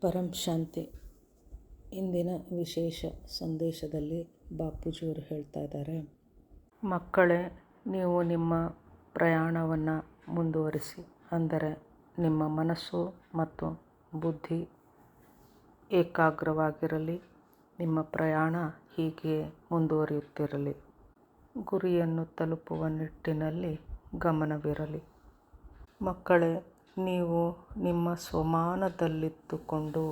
ಪರಂ ಶಾಂತಿ. ಇಂದಿನ ವಿಶೇಷ ಸಂದೇಶದಲ್ಲಿ ಬಾಪೂಜಿಯವರು ಹೇಳ್ತಾ ಇದ್ದಾರೆ, ಮಕ್ಕಳೇ, ನೀವು ನಿಮ್ಮ ಪ್ರಯಾಣವನ್ನು ಮುಂದುವರಿಸಿ. ಅಂದರೆ ನಿಮ್ಮ ಮನಸ್ಸು ಮತ್ತು ಬುದ್ಧಿ ಏಕಾಗ್ರವಾಗಿರಲಿ. ನಿಮ್ಮ ಪ್ರಯಾಣ ಹೀಗೆ ಮುಂದುವರಿಯುತ್ತಿರಲಿ. ಗುರಿಯನ್ನು ತಲುಪುವ ನಿಟ್ಟಿನಲ್ಲಿ ಗಮನವಿರಲಿ. ಮಕ್ಕಳೇ, ನೀವು ನಿಮ್ಮ ಸ್ವಮಾನದಲ್ಲಿದ್ದುಕೊಂಡು,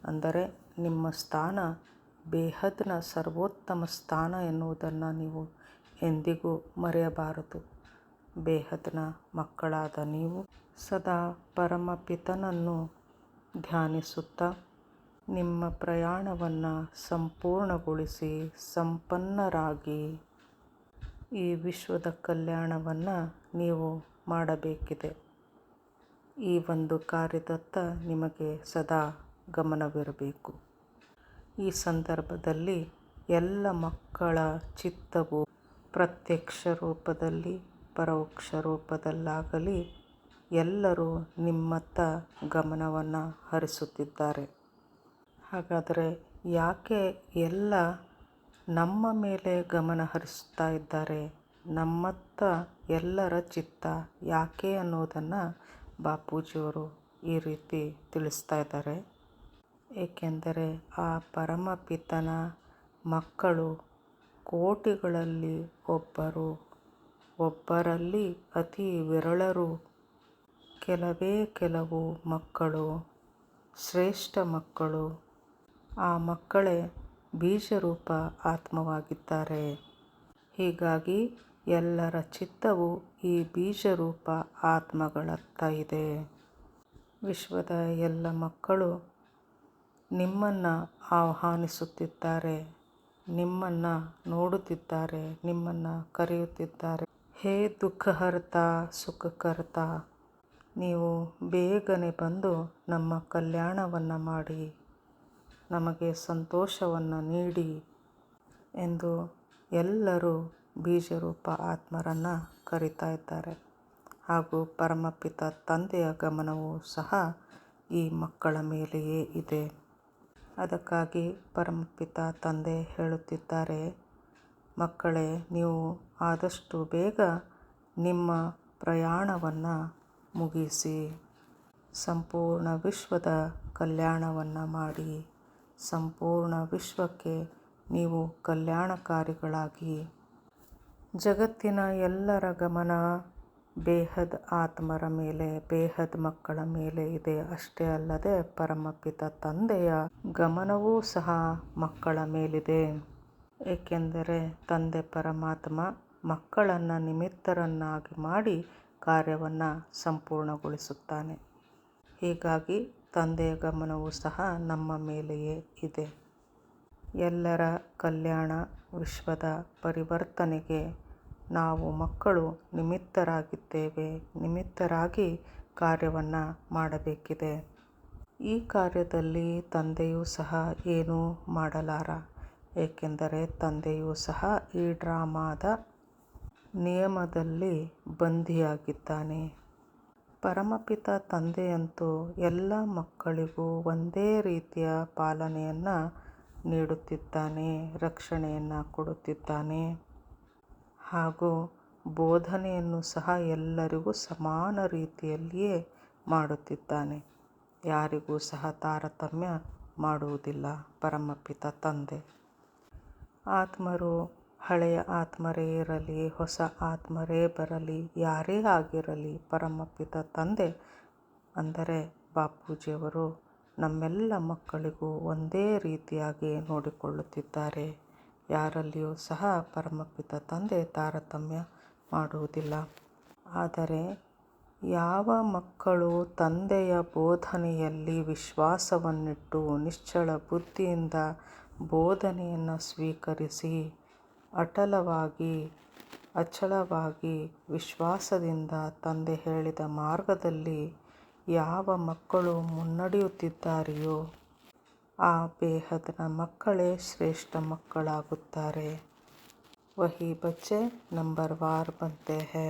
ಅಂದರೆ ನಿಮ್ಮ ಸ್ಥಾನ ಬೇಹದ್ನ ಸರ್ವೋತ್ತಮ ಸ್ಥಾನ ಎನ್ನುವುದನ್ನು ನೀವು ಎಂದಿಗೂ ಮರೆಯಬಾರದು. ಬೇಹದ್ನ ಮಕ್ಕಳಾದ ನೀವು ಸದಾ ಪರಮಪಿತನನ್ನು ಧ್ಯಾನಿಸುತ್ತಾ ನಿಮ್ಮ ಪ್ರಯಾಣವನ್ನು ಸಂಪೂರ್ಣಗೊಳಿಸಿ ಸಂಪನ್ನರಾಗಿ ಈ ವಿಶ್ವದ ಕಲ್ಯಾಣವನ್ನು ನೀವು ಮಾಡಬೇಕಿದೆ. ಈ ಒಂದು ಕಾರ್ಯದತ್ತ ನಿಮಗೆ ಸದಾ ಗಮನವಿರಬೇಕು. ಈ ಸಂದರ್ಭದಲ್ಲಿ ಎಲ್ಲ ಮಕ್ಕಳ ಚಿತ್ತವು ಪ್ರತ್ಯಕ್ಷ ರೂಪದಲ್ಲಿ ಪರೋಕ್ಷ ರೂಪದಲ್ಲಾಗಲಿ ಎಲ್ಲರೂ ನಿಮ್ಮತ್ತ ಗಮನವನ್ನು ಹರಿಸುತ್ತಿದ್ದಾರೆ. ಹಾಗಾದರೆ ಯಾಕೆ ಎಲ್ಲ ನಮ್ಮ ಮೇಲೆ ಗಮನ ಹರಿಸ್ತಾ ಇದ್ದಾರೆ? ನಮ್ಮತ್ತ ಎಲ್ಲರ ಚಿತ್ತ ಯಾಕೆ ಅನ್ನೋದನ್ನು ಬಾಪೂಜಿಯವರು ಈ ರೀತಿ ತಿಳಿಸ್ತಾ ಇದ್ದಾರೆ. ಏಕೆಂದರೆ ಆ ಪರಮಪಿತನ ಮಕ್ಕಳು ಕೋಟಿಗಳಲ್ಲಿ ಒಬ್ಬರಲ್ಲಿ ಅತಿ ವಿರಳರು. ಕೆಲವು ಮಕ್ಕಳು ಶ್ರೇಷ್ಠ ಮಕ್ಕಳು. ಆ ಮಕ್ಕಳೇ ಬೀಜರೂಪ ಆತ್ಮವಾಗಿದ್ದಾರೆ. ಹೀಗಾಗಿ ಎಲ್ಲರ ಚಿತ್ತವು ಈ ಬೀಜರೂಪ ಆತ್ಮಗಳತ್ತ ಇದೆ. ವಿಶ್ವದ ಎಲ್ಲ ಮಕ್ಕಳು ನಿಮ್ಮನ್ನು ಆಹ್ವಾನಿಸುತ್ತಿದ್ದಾರೆ, ನಿಮ್ಮನ್ನು ನೋಡುತ್ತಿದ್ದಾರೆ, ನಿಮ್ಮನ್ನು ಕರೆಯುತ್ತಿದ್ದಾರೆ. ಹೇ ದುಃಖಹರ್ತ ಸುಖಕರ್ತ, ನೀವು ಬೇಗನೆ ಬಂದು ನಮ್ಮ ಕಲ್ಯಾಣವನ್ನು ಮಾಡಿ, ನಮಗೆ ಸಂತೋಷವನ್ನು ನೀಡಿ ಎಂದು ಎಲ್ಲರೂ ಬೀಜರೂಪ ಆತ್ಮರನ್ನು ಕರೀತಾ ಇದ್ದಾರೆ. ಹಾಗೂ ಪರಮಪಿತ ತಂದೆಯ ಗಮನವೂ ಸಹ ಈ ಮಕ್ಕಳ ಮೇಲೆಯೇ ಇದೆ. ಅದಕ್ಕಾಗಿ ಪರಮಪಿತ ತಂದೆ ಹೇಳುತ್ತಿದ್ದಾರೆ, ಮಕ್ಕಳೇ, ನೀವು ಆದಷ್ಟು ಬೇಗ ನಿಮ್ಮ ಪ್ರಯಾಣವನ್ನು ಮುಗಿಸಿ ಸಂಪೂರ್ಣ ವಿಶ್ವದ ಕಲ್ಯಾಣವನ್ನು ಮಾಡಿ, ಸಂಪೂರ್ಣ ವಿಶ್ವಕ್ಕೆ ನೀವು ಕಲ್ಯಾಣಕಾರಿಗಳಾಗಿ. ಜಗತ್ತಿನ ಎಲ್ಲರ ಗಮನ ಬೇಹದ್ ಆತ್ಮರ ಮೇಲೆ, ಬೇಹದ್ ಮಕ್ಕಳ ಮೇಲೆ ಇದೆ. ಅಷ್ಟೇ ಅಲ್ಲದೆ ಪರಮಪಿತ ತಂದೆಯ ಗಮನವೂ ಸಹ ಮಕ್ಕಳ ಮೇಲಿದೆ. ಏಕೆಂದರೆ ತಂದೆ ಪರಮಾತ್ಮ ಮಕ್ಕಳನ್ನು ನಿಮಿತ್ತರನ್ನಾಗಿ ಮಾಡಿ ಕಾರ್ಯವನ್ನು ಸಂಪೂರ್ಣಗೊಳಿಸುತ್ತಾನೆ. ಹೀಗಾಗಿ ತಂದೆಯ ಗಮನವೂ ಸಹ ನಮ್ಮ ಮೇಲೆಯೇ ಇದೆ. ಎಲ್ಲರ ಕಲ್ಯಾಣ, ವಿಶ್ವದ ಪರಿವರ್ತನೆಗೆ ನಾವು ಮಕ್ಕಳು ನಿಮಿತ್ತರಾಗಿದ್ದೇವೆ. ನಿಮಿತ್ತರಾಗಿ ಕಾರ್ಯವನ್ನು ಮಾಡಬೇಕಿದೆ. ಈ ಕಾರ್ಯದಲ್ಲಿ ತಂದೆಯೂ ಸಹ ಏನೂ ಮಾಡಲಾರ. ಏಕೆಂದರೆ ತಂದೆಯೂ ಸಹ ಈ ಡ್ರಾಮಾದ ನಿಯಮದಲ್ಲಿ ಬಂಧಿಯಾಗಿದ್ದಾನೆ. ಪರಮಪಿತ ತಂದೆಯಂತೂ ಎಲ್ಲ ಮಕ್ಕಳಿಗೂ ಒಂದೇ ರೀತಿಯ ಪಾಲನೆಯನ್ನು ನೀಡುತ್ತಿದ್ದಾನೆ, ರಕ್ಷಣೆಯನ್ನು ಕೊಡುತ್ತಿದ್ದಾನೆ. ಹಾಗೂ ಬೋಧನೆಯನ್ನು ಸಹ ಎಲ್ಲರಿಗೂ ಸಮಾನ ರೀತಿಯಲ್ಲಿಯೇ ಮಾಡುತ್ತಿದ್ದಾನೆ. ಯಾರಿಗೂ ಸಹ ತಾರತಮ್ಯ ಮಾಡುವುದಿಲ್ಲ ಪರಮಪಿತ ತಂದೆ. ಆತ್ಮರು ಹಳೆಯ ಆತ್ಮರೇ ಇರಲಿ, ಹೊಸ ಆತ್ಮರೇ ಬರಲಿ, ಯಾರೇ ಆಗಿರಲಿ, ಪರಮಪಿತ ತಂದೆ ಅಂದರೆ ಬಾಪೂಜಿಯವರು ನಮ್ಮೆಲ್ಲ ಮಕ್ಕಳಿಗೂ ಒಂದೇ ರೀತಿಯಾಗಿ ನೋಡಿಕೊಳ್ಳುತ್ತಿದ್ದಾರೆ. ಯಾರಲ್ಲಿಯೂ ಸಹ ಪರಮಪಿತ ತಂದೆ ತಾರತಮ್ಯ ಮಾಡುವುದಿಲ್ಲ. ಆದರೆ ಯಾವ ಮಕ್ಕಳು ತಂದೆಯ ಬೋಧನೆಯಲ್ಲಿ ವಿಶ್ವಾಸವನ್ನಿಟ್ಟು ನಿಶ್ಚಳ ಬುದ್ಧಿಯಿಂದ ಬೋಧನೆಯನ್ನು ಸ್ವೀಕರಿಸಿ ಅಚಲವಾಗಿ ವಿಶ್ವಾಸದಿಂದ ತಂದೆ ಹೇಳಿದ ಮಾರ್ಗದಲ್ಲಿ ಯಾವ ಮಕ್ಕಳು ಮುನ್ನಡೆಯುತ್ತಿದ್ದಾರೆಯೋ ಆ ಬೇಹದ್ನ ಮಕ್ಕಳೇ ಶ್ರೇಷ್ಠ ಮಕ್ಕಳಾಗುತ್ತಾರೆ. ವಹಿ ಬಚ್ಚೆ ನಂಬರ್ವಾರ್ ಬಂತೆ ಹೈ.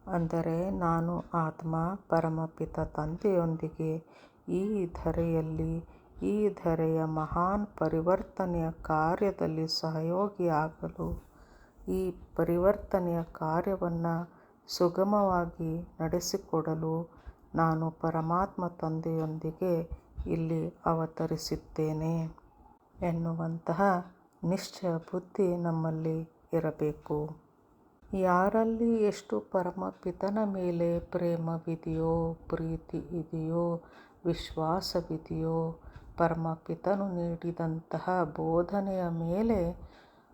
ಅಂದರೆ ನಾನು ಆತ್ಮ ಪರಮಪಿತ ತಂದೆಯೊಂದಿಗೆ ಈ ಧರೆಯಲ್ಲಿ ಈ ಧರೆಯ ಮಹಾನ್ ಪರಿವರ್ತನೆಯ ಕಾರ್ಯದಲ್ಲಿ ಸಹಯೋಗಿಯಾಗಲು, ಈ ಪರಿವರ್ತನೆಯ ಕಾರ್ಯವನ್ನು ಸುಗಮವಾಗಿ ನಡೆಸಿಕೊಡಲು ನಾನು ಪರಮಾತ್ಮ ತಂದೆಯೊಂದಿಗೆ ಇಲ್ಲಿ ಅವತರಿಸಿದ್ದೇನೆ ಎನ್ನುವಂತಹ ನಿಶ್ಚಯ ಬುದ್ಧಿ ನಮ್ಮಲ್ಲಿ ಇರಬೇಕು. ಯಾರಲ್ಲಿ ಎಷ್ಟು ಪರಮಪಿತನ ಮೇಲೆ ಪ್ರೇಮವಿದೆಯೋ, ಪ್ರೀತಿ ಇದೆಯೋ, ವಿಶ್ವಾಸವಿದೆಯೋ, ಪರಮಪಿತನು ನೀಡಿದಂತಹ ಬೋಧನೆಯ ಮೇಲೆ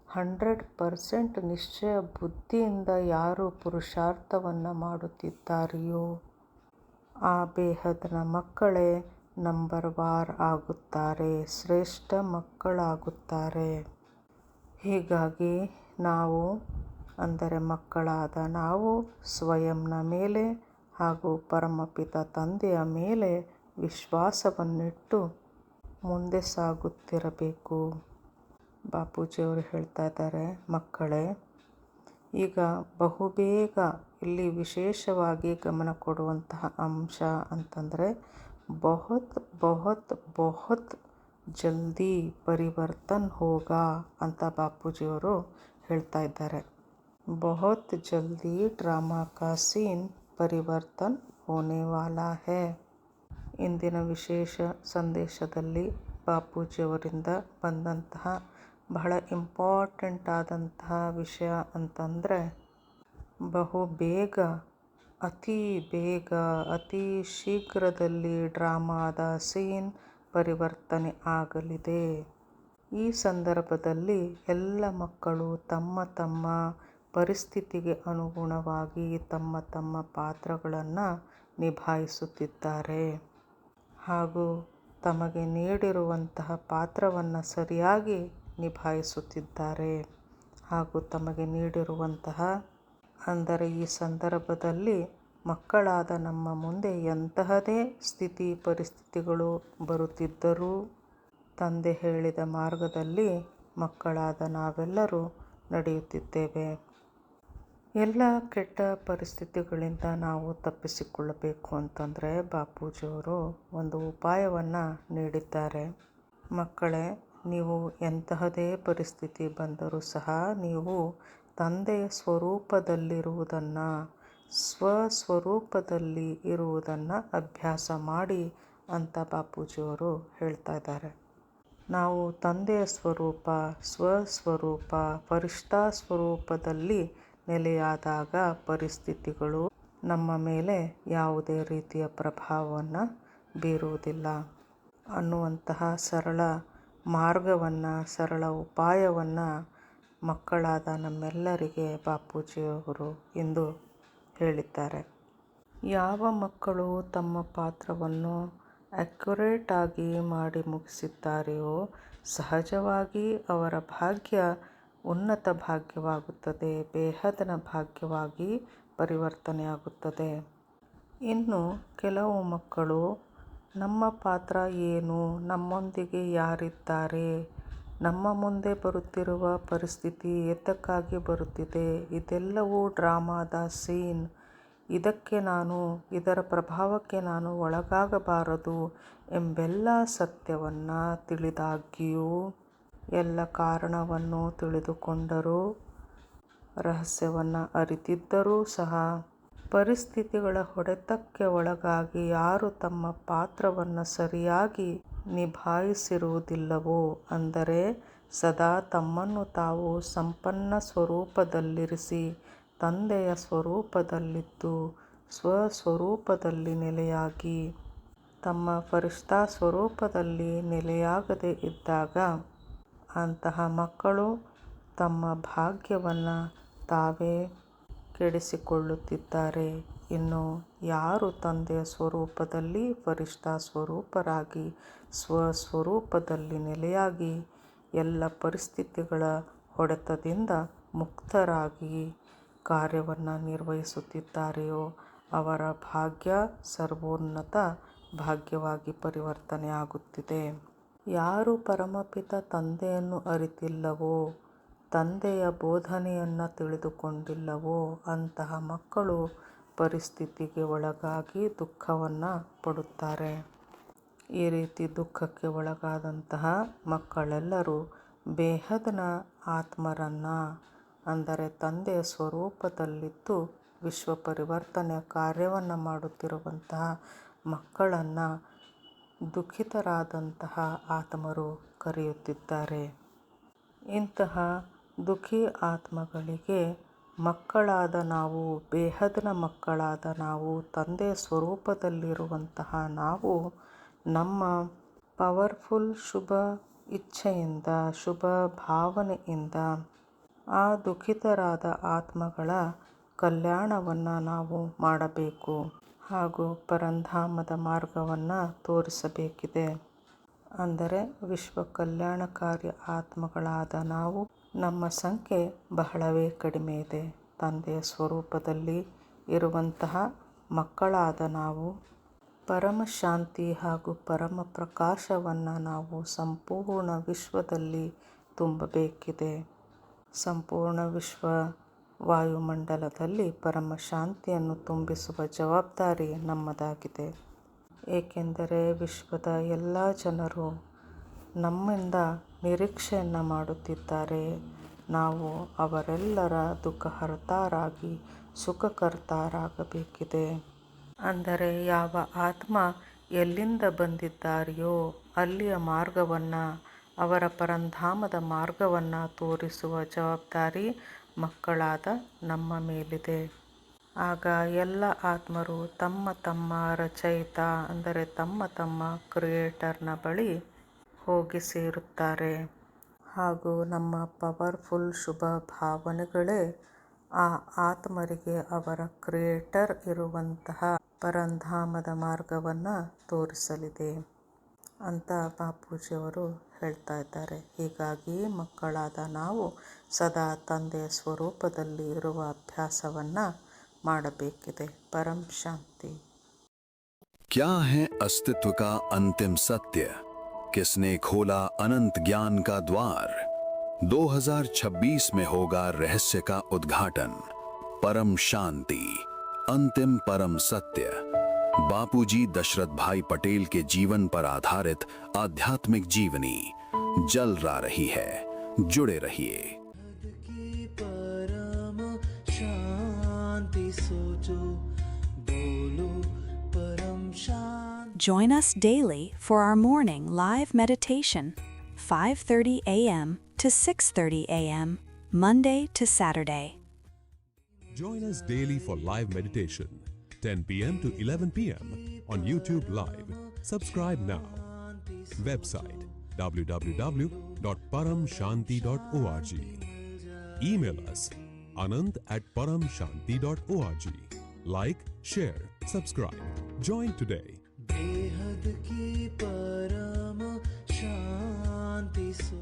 100% ನಿಶ್ಚಯ ಬುದ್ಧಿಯಿಂದ ಯಾರು ಪುರುಷಾರ್ಥವನ್ನು ಮಾಡುತ್ತಿದ್ದಾರೆಯೋ ಆ ಬೇಹದ್ನ ಮಕ್ಕಳೇ ನಂಬರ್ ವಾರ್ ಆಗುತ್ತಾರೆ, ಶ್ರೇಷ್ಠ ಮಕ್ಕಳಾಗುತ್ತಾರೆ. ಹೀಗಾಗಿ ನಾವು ಅಂದರೆ ಮಕ್ಕಳಾದ ನಾವು ಸ್ವಯಂನ ಮೇಲೆ ಹಾಗೂ ಪರಮಪಿತ ತಂದೆಯ ಮೇಲೆ ವಿಶ್ವಾಸವನ್ನಿಟ್ಟು ಮುಂದೆ ಸಾಗುತ್ತಿರಬೇಕು. ಬಾಪೂಜಿಯವರು ಹೇಳ್ತಾ ಇದ್ದಾರೆ, ಮಕ್ಕಳೇ ಈಗ ಬಹುಬೇಗ ಇಲ್ಲಿ ವಿಶೇಷವಾಗಿ ಗಮನ ಕೊಡುವಂತಹ ಅಂಶ ಅಂತಂದರೆ ಬಹುತ್ ಬಹುತ್ ಬಹುತ್ ಜಲ್ದಿ ಪರಿವರ್ತನ್ ಹೋಗಾ ಅಂತ ಬಾಪೂಜಿಯವರು ಹೇಳ್ತಾ ಇದ್ದಾರೆ. ಬಹುತ್ ಜಲ್ದಿ ಡ್ರಾಮಾ ಕಾ ಸೀನ್ ಪರಿವರ್ತನ್ ಹೋನೆ ವಾಲಾ ಹೈ. ಇಂದಿನ ವಿಶೇಷ ಸಂದೇಶದಲ್ಲಿ ಬಾಪೂಜಿಯವರಿಂದ ಬಂದಂತಹ ಬಹಳ ಇಂಪಾರ್ಟೆಂಟ್ ಆದಂತಹ ವಿಷಯ ಅಂತಂದರೆ ಬಹು ಬೇಗ, ಅತಿ ಬೇಗ, ಅತಿ ಶೀಘ್ರದಲ್ಲಿ ಡ್ರಾಮಾದ ಸೀನ್ ಪರಿವರ್ತನೆ ಆಗಲಿದೆ. ಈ ಸಂದರ್ಭದಲ್ಲಿ ಎಲ್ಲ ಮಕ್ಕಳು ತಮ್ಮ ತಮ್ಮ ಪರಿಸ್ಥಿತಿಗೆ ಅನುಗುಣವಾಗಿ ತಮ್ಮ ತಮ್ಮ ಪಾತ್ರಗಳನ್ನು ನಿಭಾಯಿಸುತ್ತಿದ್ದಾರೆ ಹಾಗೂ ತಮಗೆ ನೀಡಿರುವಂತಹ ಪಾತ್ರವನ್ನು ಸರಿಯಾಗಿ ನಿಭಾಯಿಸುತ್ತಿದ್ದಾರೆ ಹಾಗೂ ತಮಗೆ ನೀಡಿರುವಂತಹ ಅಂದರೆ ಈ ಸಂದರ್ಭದಲ್ಲಿ ಮಕ್ಕಳಾದ ನಮ್ಮ ಮುಂದೆ ಎಂತಹದೇ ಸ್ಥಿತಿ ಪರಿಸ್ಥಿತಿಗಳು ಬರುತ್ತಿದ್ದರೂ ತಂದೆ ಹೇಳಿದ ಮಾರ್ಗದಲ್ಲಿ ಮಕ್ಕಳಾದ ನಾವೆಲ್ಲರೂ ನಡೆಯುತ್ತಿದ್ದೇವೆ. ಎಲ್ಲ ಕೆಟ್ಟ ಪರಿಸ್ಥಿತಿಗಳಿಂದ ನಾವು ತಪ್ಪಿಸಿಕೊಳ್ಳಬೇಕು ಅಂತಂದರೆ ಬಾಪೂಜಿಯವರು ಒಂದು ಉಪಾಯವನ್ನು ನೀಡಿದ್ದಾರೆ. ಮಕ್ಕಳೇ, ನೀವು ಎಂತಹದೇ ಪರಿಸ್ಥಿತಿ ಬಂದರೂ ಸಹ ನೀವು ತಂದೆಯ ಸ್ವರೂಪದಲ್ಲಿರುವುದನ್ನು, ಸ್ವಸ್ವರೂಪದಲ್ಲಿ ಇರುವುದನ್ನು ಅಭ್ಯಾಸ ಮಾಡಿ ಅಂತ ಬಾಪೂಜಿಯವರು ಹೇಳ್ತಾ ಇದ್ದಾರೆ. ನಾವು ತಂದೆಯ ಸ್ವರೂಪ, ಸ್ವಸ್ವರೂಪ, ಫರಿಷ್ಠಾ ಸ್ವರೂಪದಲ್ಲಿ ನೆಲೆಯಾದಾಗ ಪರಿಸ್ಥಿತಿಗಳು ನಮ್ಮ ಮೇಲೆ ಯಾವುದೇ ರೀತಿಯ ಪ್ರಭಾವವನ್ನು ಬೀರುವುದಿಲ್ಲ ಅನ್ನುವಂತಹ ಸರಳ ಮಾರ್ಗವನ್ನು, ಸರಳ ಉಪಾಯವನ್ನು ಮಕ್ಕಳಾದ ನಮ್ಮೆಲ್ಲರಿಗೆ ಬಾಪೂಜಿಯವರು ಇಂದು ಹೇಳಿದ್ದಾರೆ. ಯಾವ ಮಕ್ಕಳು ತಮ್ಮ ಪಾತ್ರವನ್ನು ಅಕ್ಯುರೇಟ್ ಆಗಿ ಮಾಡಿ ಮುಗಿಸಿದ್ದಾರೆಯೋ ಸಹಜವಾಗಿ ಅವರ ಭಾಗ್ಯ ಉನ್ನತ ಭಾಗ್ಯವಾಗುತ್ತದೆ, ಬೇಹದ್ನ ಭಾಗ್ಯವಾಗಿ ಪರಿವರ್ತನೆಯಾಗುತ್ತದೆ. ಇನ್ನು ಕೆಲವು ಮಕ್ಕಳು ನಮ್ಮ ಪಾತ್ರ ಏನು, ನಮ್ಮೊಂದಿಗೆ ಯಾರಿದ್ದಾರೆ, ನಮ್ಮ ಮುಂದೆ ಬರುತ್ತಿರುವ ಪರಿಸ್ಥಿತಿ ಏತಕ್ಕಾಗಿ ಬರುತ್ತಿದೆ, ಇದೆಲ್ಲವೂ ಡ್ರಾಮಾದ ಸೀನ್, ಇದರ ಪ್ರಭಾವಕ್ಕೆ ನಾನು ಒಳಗಾಗಬಾರದು ಎಂಬೆಲ್ಲ ಸತ್ಯವನ್ನು ತಿಳಿದಾಗ್ಯೂ, ಎಲ್ಲ ಕಾರಣವನ್ನು ತಿಳಿದುಕೊಂಡರೂ, ರಹಸ್ಯವನ್ನು ಅರಿತಿದ್ದರೂ ಸಹ ಪರಿಸ್ಥಿತಿಗಳ ಹೊಡೆತಕ್ಕೆ ಒಳಗಾಗಿ ಯಾರು ತಮ್ಮ ಪಾತ್ರವನ್ನು ಸರಿಯಾಗಿ ನಿಭಾಯಿಸಿರುವುದಿಲ್ಲವೋ, ಅಂದರೆ ಸದಾ ತಮ್ಮನ್ನು ತಾವು ಸಂಪನ್ನ ಸ್ವರೂಪದಲ್ಲಿರಿಸಿ ತಂದೆಯ ಸ್ವರೂಪದಲ್ಲಿದ್ದು ಸ್ವಸ್ವರೂಪದಲ್ಲಿ ನೆಲೆಯಾಗಿ ತಮ್ಮ ಫರಿಷ್ಠಾ ಸ್ವರೂಪದಲ್ಲಿ ನೆಲೆಯಾಗದೇ ಇದ್ದಾಗ ಅಂತಹ ಮಕ್ಕಳು ತಮ್ಮ ಭಾಗ್ಯವನ್ನು ತಾವೇ ಕೆಡಿಸಿಕೊಳ್ಳುತ್ತಿದ್ದಾರೆ. ಇನ್ನು ಯಾರು ತಂದೆಯ ಸ್ವರೂಪದಲ್ಲಿ ಫರಿಷ್ಠಾ ಸ್ವರೂಪರಾಗಿ ಸ್ವಸ್ವರೂಪದಲ್ಲಿ ನೆಲೆಯಾಗಿ ಎಲ್ಲ ಪರಿಸ್ಥಿತಿಗಳ ಹೊಡೆತದಿಂದ ಮುಕ್ತರಾಗಿ ಕಾರ್ಯವನ್ನು ನಿರ್ವಹಿಸುತ್ತಿದ್ದಾರೆಯೋ ಅವರ ಭಾಗ್ಯ ಸರ್ವೋನ್ನತ ಭಾಗ್ಯವಾಗಿ ಪರಿವರ್ತನೆಯಾಗುತ್ತಿದೆ. ಯಾರು ಪರಮಪಿತ ತಂದೆಯನ್ನು ಅರಿತಿಲ್ಲವೋ, ತಂದೆಯ ಬೋಧನೆಯನ್ನು ತಿಳಿದುಕೊಂಡಿಲ್ಲವೋ ಅಂತಹ ಮಕ್ಕಳು ಪರಿಸ್ಥಿತಿಗೆ ಒಳಗಾಗಿ ದುಃಖವನ್ನು ಪಡುತ್ತಾರೆ. ಈ ರೀತಿ ದುಃಖಕ್ಕೆ ಒಳಗಾದಂತಹ ಮಕ್ಕಳೆಲ್ಲರೂ ಬೇಹದ್ನ ಆತ್ಮರನ್ನು, ಅಂದರೆ ತಂದೆಯ ಸ್ವರೂಪದಲ್ಲಿದ್ದು ವಿಶ್ವ ಪರಿವರ್ತನೆಯ ಕಾರ್ಯವನ್ನು ಮಾಡುತ್ತಿರುವಂತಹ ಮಕ್ಕಳನ್ನು ದುಃಖಿತರಾದಂತಹ ಆತ್ಮರು ಕರೆಯುತ್ತಿದ್ದಾರೆ. ಇಂತಹ ದುಃಖಿ ಆತ್ಮಗಳಿಗೆ ಮಕ್ಕಳಾದ ನಾವು, ಬೇಹದ್ನ ಮಕ್ಕಳಾದ ನಾವು, ತಂದೆಯ ಸ್ವರೂಪದಲ್ಲಿರುವಂತಹ ನಾವು ನಮ್ಮ ಪವರ್ಫುಲ್ ಶುಭ ಇಚ್ಛೆಯಿಂದ, ಶುಭ ಭಾವನೆಯಿಂದ ಆ ದುಃಖಿತರಾದ ಆತ್ಮಗಳ ಕಲ್ಯಾಣವನ್ನು ನಾವು ಮಾಡಬೇಕು ಹಾಗೂ ಪರಂಧಾಮದ ಮಾರ್ಗವನ್ನು ತೋರಿಸಬೇಕಿದೆ. ಅಂದರೆ ವಿಶ್ವ ಕಲ್ಯಾಣಕಾರಿ ಆತ್ಮಗಳಾದ ನಾವು, ನಮ್ಮ ಸಂಖ್ಯೆ ಬಹಳವೇ ಕಡಿಮೆ ಇದೆ. ತಂದೆಯ ಸ್ವರೂಪದಲ್ಲಿ ಇರುವಂತಹ ಮಕ್ಕಳಾದ ನಾವು ಪರಮ ಶಾಂತಿ ಹಾಗೂ ಪರಮ ಪ್ರಕಾಶವನ್ನು ನಾವು ಸಂಪೂರ್ಣ ವಿಶ್ವದಲ್ಲಿ ತುಂಬಬೇಕಿದೆ. ಸಂಪೂರ್ಣ ವಿಶ್ವ ವಾಯುಮಂಡಲದಲ್ಲಿ ಪರಮ ಶಾಂತಿಯನ್ನು ತುಂಬಿಸುವ ಜವಾಬ್ದಾರಿ ನಮ್ಮದಾಗಿದೆ. ಏಕೆಂದರೆ ವಿಶ್ವದ ಎಲ್ಲ ಜನರು ನಮ್ಮಿಂದ ನಿರೀಕ್ಷೆಯನ್ನು ಮಾಡುತ್ತಿದ್ದಾರೆ. ನಾವು ಅವರೆಲ್ಲರ ದುಃಖಹರ್ತಾರಾಗಿ ಸುಖಕರ್ತಾರಾಗಬೇಕಿದೆ. ಅಂದರೆ ಯಾವ ಆತ್ಮ ಎಲ್ಲಿಂದ ಬಂದಿದ್ದಾರೆಯೋ ಅಲ್ಲಿಯ ಮಾರ್ಗವನ್ನು, ಅವರ ಪರಂಧಾಮದ ಮಾರ್ಗವನ್ನು ತೋರಿಸುವ ಜವಾಬ್ದಾರಿ ಮಕ್ಕಳಾದ ನಮ್ಮ ಮೇಲಿದೆ. ಆಗ ಎಲ್ಲ ಆತ್ಮರು ತಮ್ಮ ತಮ್ಮ ರಚಯಿತ, ಅಂದರೆ ತಮ್ಮ ತಮ್ಮ ಕ್ರಿಯೇಟರ್ನ ಬಳಿ ಹೋಗಿ ಸೇರುತ್ತಾರೆ. ಹಾಗೂ ನಮ್ಮ ಪವರ್ಫುಲ್ ಶುಭ ಭಾವನೆಗಳೇ ಆ ಆತ್ಮರಿಗೆ ಅವರ ಕ್ರಿಯೇಟರ್ ಇರುವಂತಹ ಪರಂಧಾಮದ ಮಾರ್ಗವನ್ನು ತೋರಿಸಲಿದೆ ಅಂತ ಬಾಪೂಜಿಯವರು ಹೇಳ್ತಾ ಇದ್ದಾರೆ. ಹೀಗಾಗಿ ಮಕ್ಕಳಾದ ನಾವು ಸದಾ ತಂದೆಯ ಸ್ವರೂಪದಲ್ಲಿ ಇರುವ ಅಭ್ಯಾಸವನ್ನು ಮಾಡಬೇಕಿದೆ. ಪರಂ ಶಾಂತಿ. क्या है अस्तित्व का अंतिम सत्य? किसने खोला अनंत ज्ञान का द्वार? 2026 में होगा रहस्य का उद्घाटन। परम शांति, अंतिम परम सत्य। बापूजी दशरथ भाई पटेल के जीवन पर आधारित आध्यात्मिक जीवनी जल रही है। जुड़े रहिए। परम शांति सोचो, बोलो परम शांति। Join us daily for our morning live meditation, 5:30 a.m. to 6:30 a.m., Monday to Saturday. Join us daily for live meditation, 10 p.m. to 11 p.m. on YouTube Live. Subscribe now. Website www.paramshanti.org. Email us anand@paramshanti.org. Like, share, subscribe. Join today. बेहद की परम शांति सो